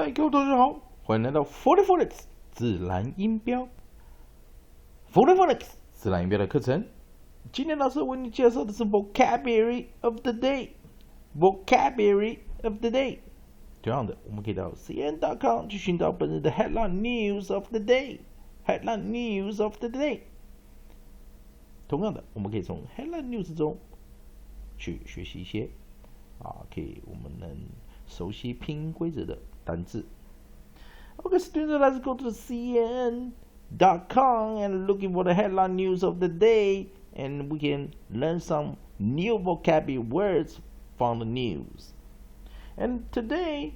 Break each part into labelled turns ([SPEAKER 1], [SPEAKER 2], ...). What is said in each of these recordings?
[SPEAKER 1] 嗨，各位同学好，欢迎来到 Phonics 自然音标 Phonics 自然音标的课程。今天老师为你介绍的是 Vocabulary of the Day。Vocabulary of the Day。同样的，我们可以到 cn.com 去寻找本日的 Headline News of the Day。Headline News of the Day。同样的，我们可以从 Headline News 中去学习一些可以我们能熟悉拼音规则的单字。Okay, students, let's go to cn.com and looking for the headline news of the day, and we can learn some new vocabulary words from the news. And today,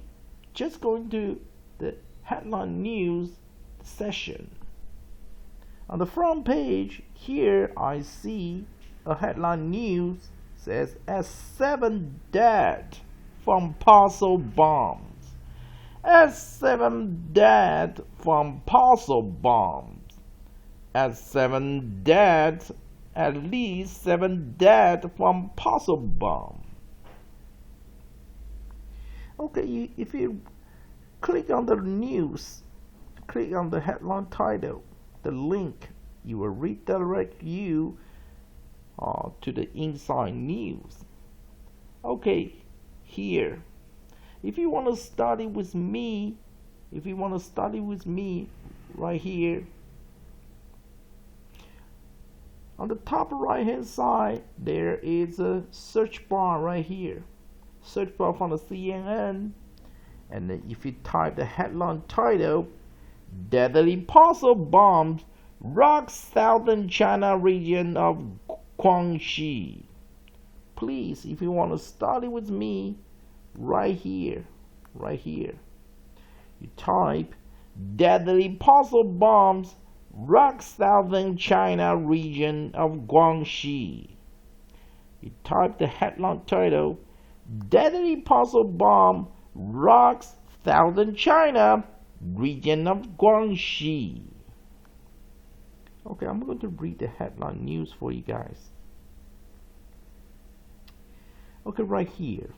[SPEAKER 1] just going to the headline news session. On the front page, here I see a headline news says S7 dead from parcel bombs. S7 dead from parcel bombs. S7 dead, at least 7 dead from parcel bomb. Okay, if you click on the news, click on the headline title, the link, you will redirect you to the inside news. Okay, here. If you want to study with me, right here, on the top right hand side, there is a search bar right here. Search bar from the CNN. And then if you type the headline title, Deadly Parcel Bombs Rock Southern China region of Guangxi. Please, if you want to study with me, right here, you type Deadly Parcel Bombs Rock Southern China region of Guangxi. You type the headline title, Deadly Parcel Bomb Rocks Southern China region of Guangxi. Okay, I'm going to read the headline news for you guys. Okay, right here.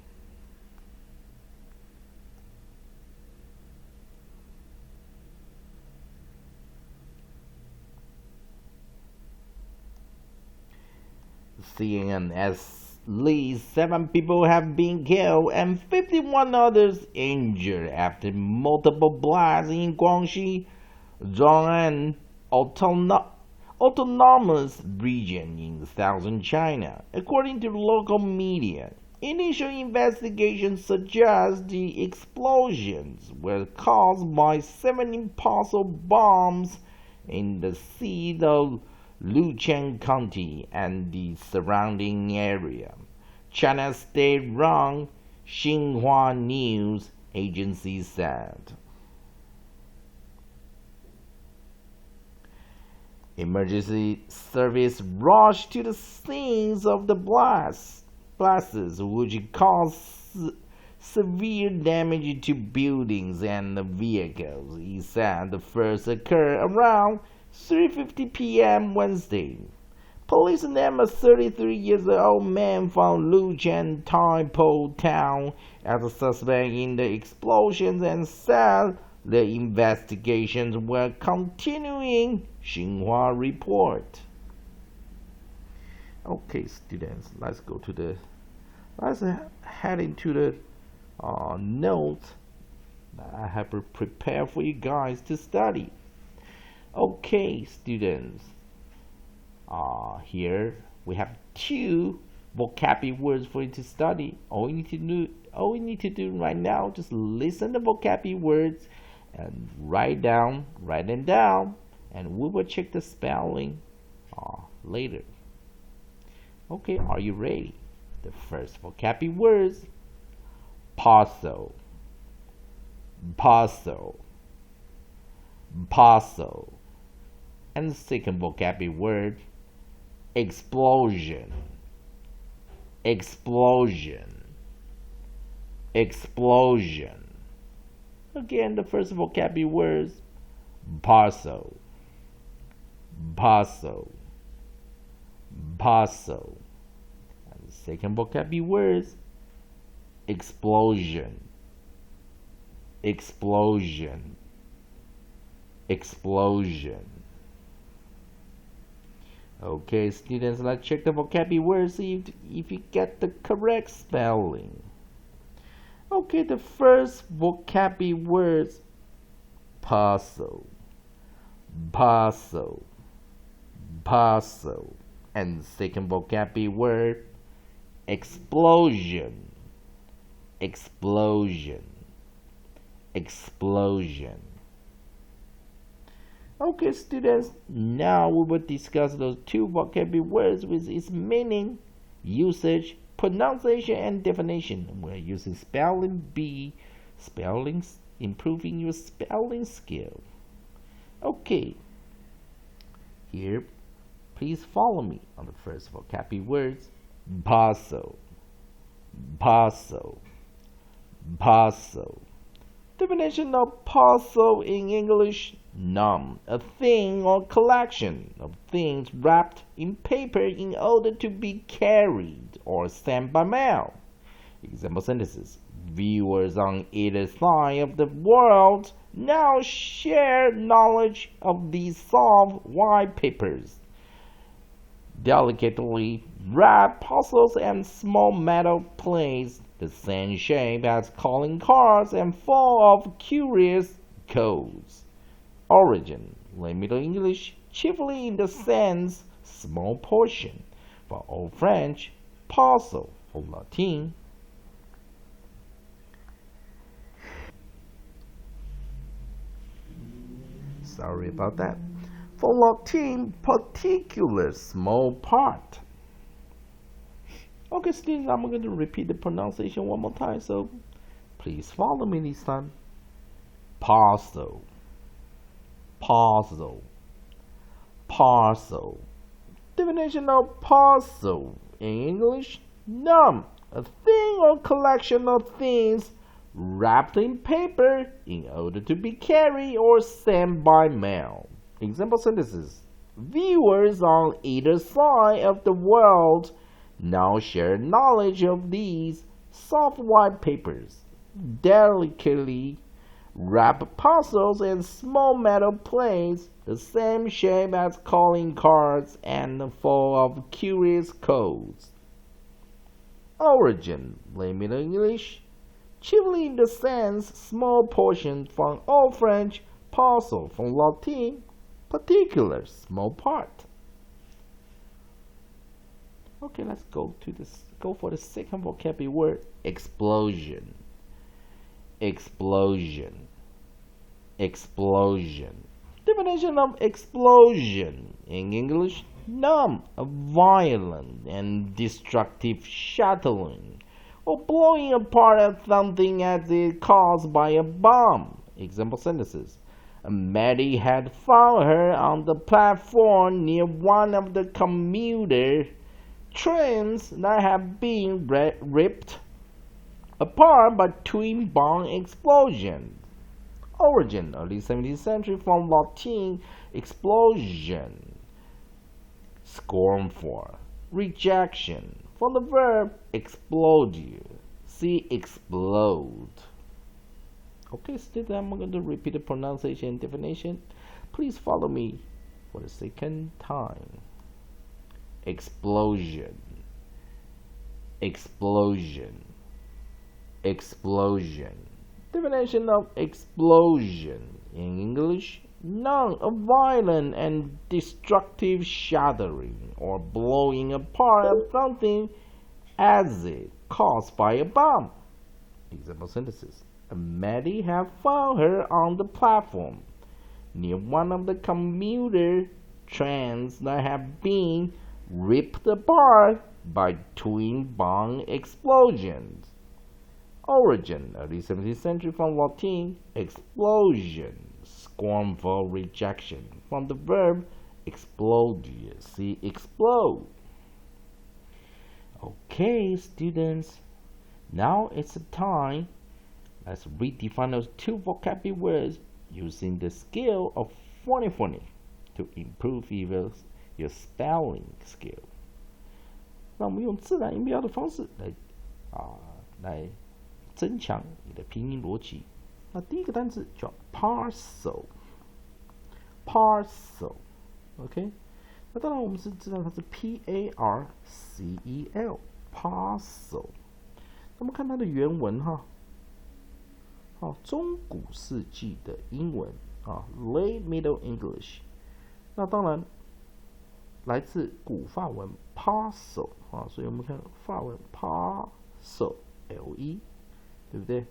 [SPEAKER 1] CNN, at least 7 people have been killed and 51 others injured after multiple blasts in Guangxi, Zhongshan autonomous region in southern China, according to local media. Initial investigations suggest the explosions were caused by 7 parcel bombs in the seat of Luqian County and the surrounding area, China's state-run Xinhua News Agency said. Emergency service rushed to the scenes of the blasts, which caused severe damage to buildings and vehicles. He said the first occurred around 3:50 p.m. Wednesday. Police named a 33-year-old man from Luqian Taipo town as a suspect in the explosions and said the investigations were continuing, Xinhua report. Okay, students, let's head into the notes that I have prepared for you guys to study. Okay, students, here we have 2 vocabulary words for you to study. All you need to do right now, just listen to vocabulary words and write them down, and we will check the spelling later. Okay, are you ready? The first vocabulary words: parcel, and the second vocabulary word: explosion. Again, the first vocabulary words: parcel. And the second vocabulary words: explosion. explosion, explosion. Okay, students, let's check the vocabulary words, see if you get the correct spelling. Okay, the first vocabulary words, parcel, parcel, parcel. And second vocabulary word, explosion, explosion, explosion. Okay, students, now we will discuss those two vocabulary words with its meaning, usage, pronunciation, and definition. We're using spelling bee, improving your spelling skill. Okay, here, please follow me on the first vocabulary words, parcel, parcel, parcel. Definition of parcel in English, noun, a thing or collection of things wrapped in paper in order to be carried or sent by mail. Example sentences. Viewers on either side of the world now share knowledge of these soft white papers. Delicately wrapped parcels and small metal plates, the same shape as calling cards and full of curious codes. Origin, Middle English, chiefly in the sense small portion. For Old French, parcel. For Latin, sorry about that. For Latin, particular small part. Okay, students, I'm going to repeat the pronunciation one more time, so please follow me this time. Parcel, parcel, parcel. Definition of parcel in English, noun, a thing or collection of things wrapped in paper in order to be carried or sent by mail. Example sentences. Viewers on either side of the world now share knowledge of these soft white papers, delicately wrapped parcels and small metal plates, the same shape as calling cards and full of curious codes. Origin, Middle English, chiefly in the sense small portion. From Old French, parcel. From Latin, particular small part. Okay, let's go for the second vocabulary word, explosion, explosion, explosion. Definition of explosion in English, noun, a violent and destructive shattering or blowing apart of something as if caused by a bomb. Example sentences. Maddie had found her on the platform near one of the commuter trains that have been ripped apart by twin bomb explosions. Origin, early 17th century, from Latin, explosion, scornful, rejection, from the verb explode. See explode. Okay, students, I'm going to repeat the pronunciation and definition. Please follow me for the second time. Explosion, explosion, explosion. Definition of explosion in English, noun, a violent and destructive shattering or blowing apart of something as if caused by a bomb. Example sentences. Maddie had found her on the platform near one of the commuter trains that have been ripped apart by twin bomb explosions. Origin, early 17th century, from Latin, explosion, scornful rejection, from the verb explode. See explode. Okay, students, now it's the time. Let's redefine those two vocabulary words using the skill of phony to improve your spelling skill. 让我们用自然音标的方式来增强你的拼音逻辑。那第一个单词叫 parcel，OK， 那当然我们是知道它是 P-A-R-C-E-L，parcel。那么看它的原文哈，好，中古世纪的英文啊 ，Late Middle English。那当然来自古法文 parcel 啊，所以我们看法文 parcel L-E， 对不对？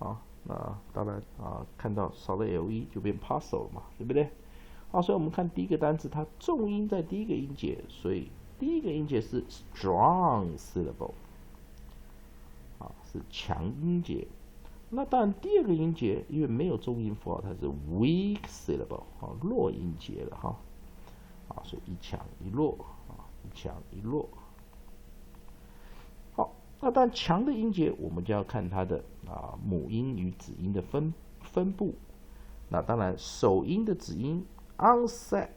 [SPEAKER 1] 啊，那当然啊，看到少了 L-E 就变 parcel 了嘛，对不对？好，所以我们看第一个单词，它重音在第一个音节，所以第一个音节是 strong syllable， 啊，是强音节。那当然第二个音节因为没有重音符号，它是 weak syllable， 啊，弱音节了哈。啊，所以一强一弱，啊，一强一弱。好，那当然强的音节，我们就要看它的母音与子音的分布。那当然首音的子音 onset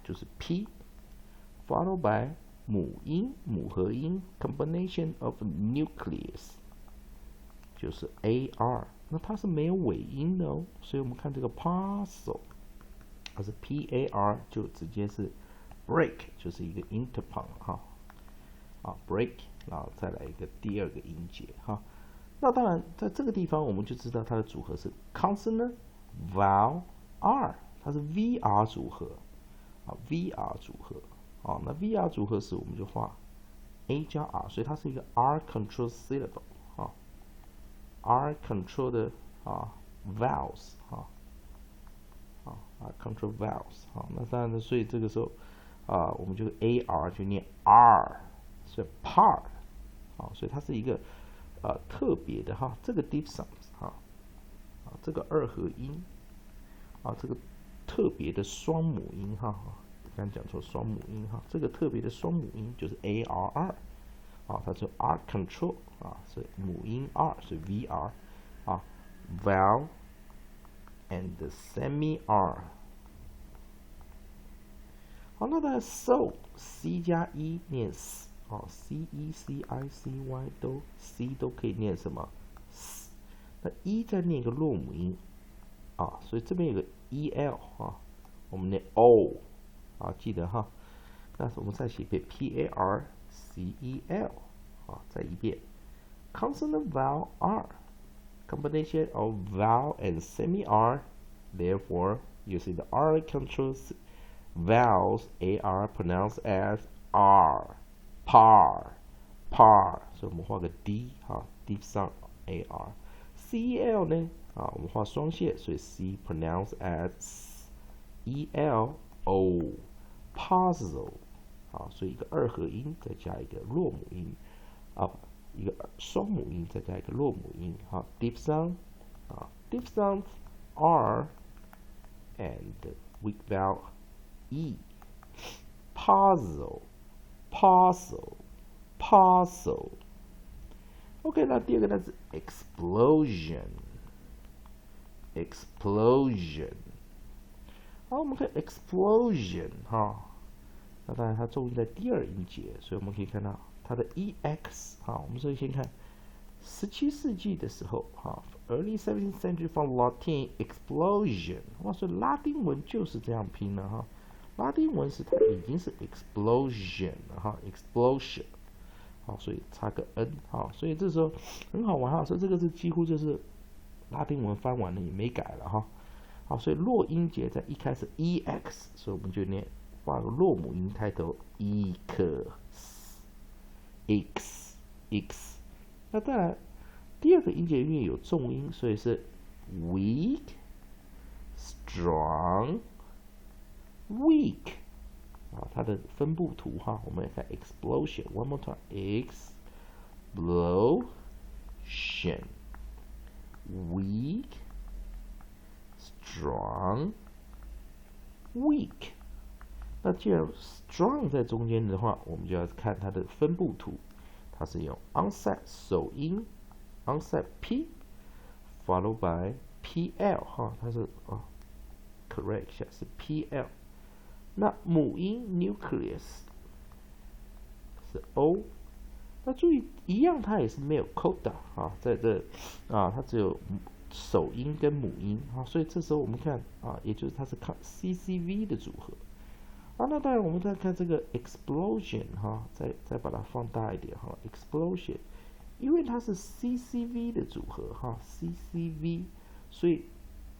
[SPEAKER 1] 就是 P，followed by 母音母合音 combination of nucleus 就是 AR， 那它是没有尾音的哦，所以我们看这个 parcel。它是 PAR 就直接是 break， 就是一个 interpunct 哈，啊 break， 然后再来一个第二个音节哈。那当然在这个地方我们就知道它的组合是 consonant vowel R， 它是 VR 组合啊 VR 组合啊，那 VR 组合时我们就画 A 加 R， 所以它是一个 R control syllable 啊 ，R control 的vowels control vowels 那当然呢，所以这个时候我们就 AR 就念 R， 所以 par 所以它是一个特别的这个 diphthongs 这个二合音这个特别的双母音刚讲错双母音这个特别的双母音就是 ARR 它是 R control 所以母音 R， 所以 VR vowel and semi R。好，那当然 so C 加 E 念 S C E C I C Y 都 C 都可以念什么 S， 那 E 再念一个弱母音所以这边有个 EL 我们念 O 记得哈。那我们再写一遍 PARCEL 再一遍 consonant vowel R combination of vowel and semi R， therefore using the R controls vowels AR pronounced as R par， 所以我们画个 D diphthong AR。 CEL 呢我们画双线，所以 C pronounced as ELO puzzle 所以一个二合音再加一个弱母音一个双母音再加一个弱母音diphthong diphthong R and weak vowel E puzzle OK， 那第二个单词 explosion。好，我们看 explosion 那当然它重音在第二音节，所以我们可以看到它的 EX 我们所以先看17世纪的时候early 17th century from Latin explosion， 所以拉丁文就是这样拼了拉丁文是它已经是 explosion 了explosion， 所以差个 N 所以这时候很好玩所以这个是几乎就是拉丁文翻完了也没改了所以弱音节在一开始 EX， 所以我们就念画个弱母音开头 X。那当然第二个音节因为有重音，所以是 weak strong weak它的分布图我们来看 explosion one more time explosion weak strong weak。 那既然 strong 在中间的话，我们就要看它的分布图，它是用 onset 首音 onset P followed by PL 它是correct 一下是 PL。 那母音 nucleus 是 O， 那注意一样它也是没有 coda 在这它只有首音跟母音啊，所以这时候我们看啊，也就是它是看 CCV 的组合啊。那当然我们再看这个 explosion 哈，再把它放大一点哈 ，explosion， 因为它是 CCV 的组合哈 ，CCV， 所以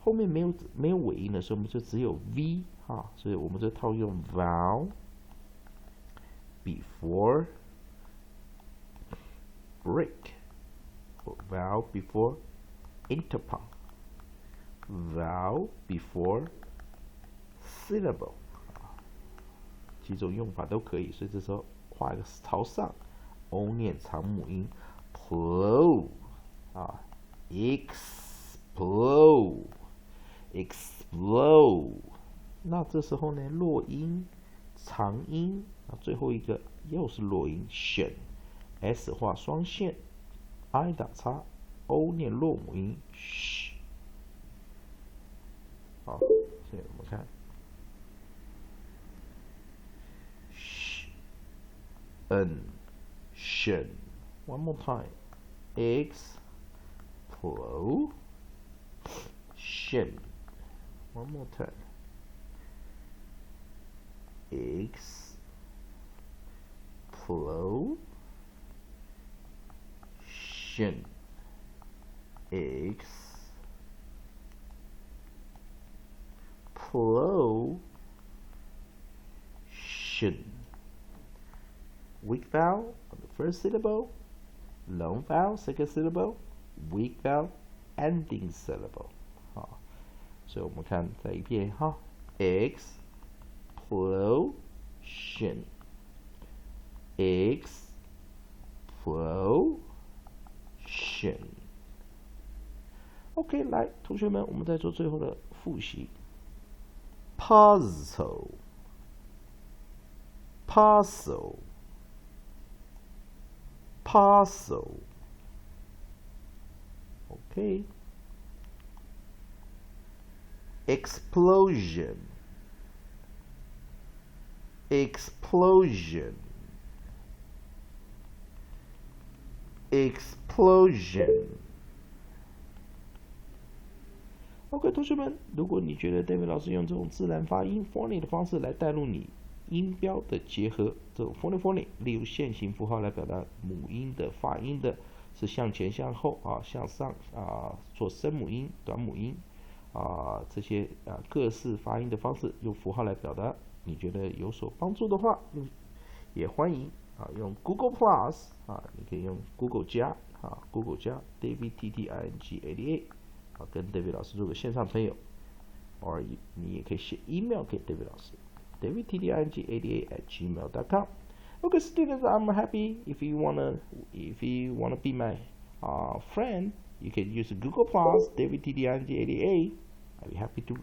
[SPEAKER 1] 后面没有尾音的时候，我们就只有 V 哈，所以我们就套用 vowel before break， vowel before interpunct, vowel before syllable， 几种用法都可以，所以这时候画一个朝上 ，o 念长母音 ，explode 啊 ，explode， 那这时候呢，落音长音，最后一个又是落音 ，s 画双线 ，i 打叉。O 念落母音，嘘。好，所以我们看，嘘，n， shen。One more time, explosion. One more time, explosion. Explosion. Weak vowel on the first syllable, long vowel second syllable, weak vowel ending syllable. 好，所以我们看再一遍哈 ，explosion, explosion。OK， 来，同学们，我们再做最后的复习。Parcel, parcel, parcel. OK. Explosion, explosion, explosion。OK， 同学们，如果你觉得 David 老师用这种自然发音 phonics 的方式来带入你音标的结合，这种 phonics， 例如线形符号来表达母音的发音的，是向前向后啊，向上啊，做深母音、短母音啊，这些各式发音的方式，用符号来表达，你觉得有所帮助的话，也欢迎啊用 Google Plus 啊，你可以用 Google 加啊 ，Google 加 David TTING88。好，跟 David 老师做个线上朋友，或者你也可以写 email 给 David 老师 ，davidtding88@gmail.com。Okay, students, I'm happy if you wanna be my friend, you can use Google Plus, davidtding88. I'll be happy to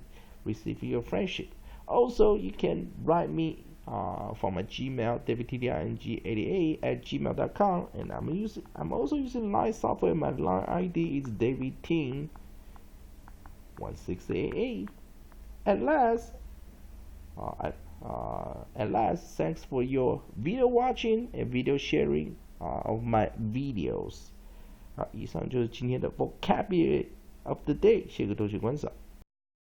[SPEAKER 1] receive your friendship. Also, you can write me from my Gmail, davidtding88@gmail.com, and I'm also using Line software. My Line ID is davidting1688. At last, thanks for your video watching and video sharing of my videos. 以上就是今天的 vocabulary of the day， 谢谢各位同学观赏。